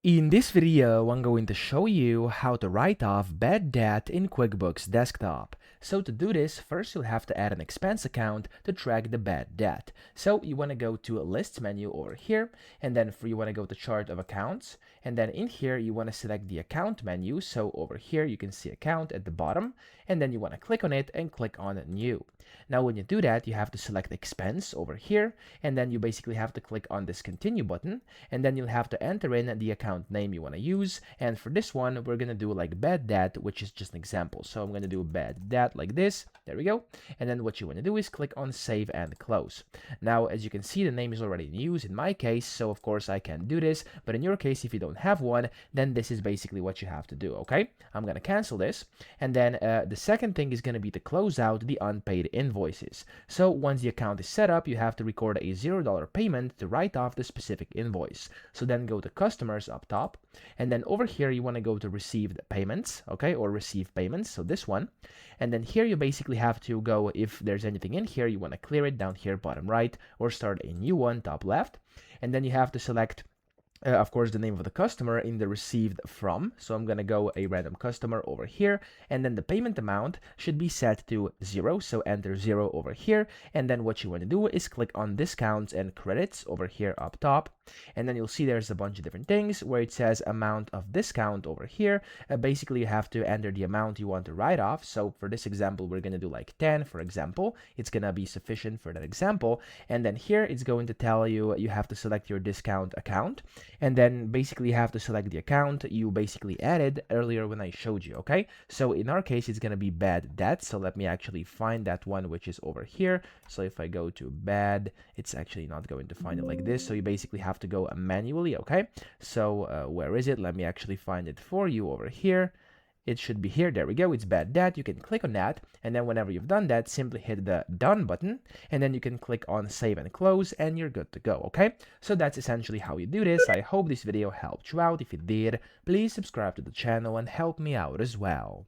In this video, I'm going to show you how to write off bad debt in QuickBooks Desktop. So to do this, first you'll have to add an expense account to track the bad debt. So you want to go to a list menu over here, and then you want to go to chart of accounts, and then in here you want to select the account menu. So over here you can see account at the bottom, and then you want to click on it and click on new. Now when you do that, you have to select expense over here, and then you basically have to click on this continue button, and then you'll have to enter in the account name you want to use. And for this one, we're going to do like bad debt, which is just an example. So I'm going to do bad debt like this. There we go. And then what you want to do is click on save and close. Now, as you can see, the name is already in use in my case, so of course I can do this. But in your case, if you don't have one, then this is basically what you have to do. Okay, I'm going to cancel this. And then the second thing is going to be to close out the unpaid invoices. So once the account is set up, you have to record a $0 payment to write off the specific invoice. So then go to customers up top, and then over here you want to go to received payments, okay, or receive payments, so this one. And then here you basically have to go, if there's anything in here, you want to clear it down here bottom right, or start a new one top left. And then you have to select of course, the name of the customer in the received from. So I'm going to go a random customer over here, and then the payment amount should be set to 0. So enter 0 over here. And then what you want to do is click on discounts and credits over here up top. And then you'll see there's a bunch of different things where it says amount of discount over here. Basically, you have to enter the amount you want to write off. So for this example, we're going to do like 10, for example. It's going to be sufficient for that example. And then here it's going to tell you you have to select your discount account. And then basically you have to select the account you basically added earlier when I showed you, okay? So in our case, it's going to be bad debt. So let me actually find that one, which is over here. So if I go to bad, it's actually not going to find it like this. So you basically have to go manually, okay? So where is it? Let me actually find it for you over here. It should be here. There we go. It's bad debt. You can click on that, and then whenever you've done that, simply hit the done button, and then you can click on save and close, and you're good to go. Okay, so that's essentially how you do this. I hope this video helped you out. If it did, please subscribe to the channel and help me out as well.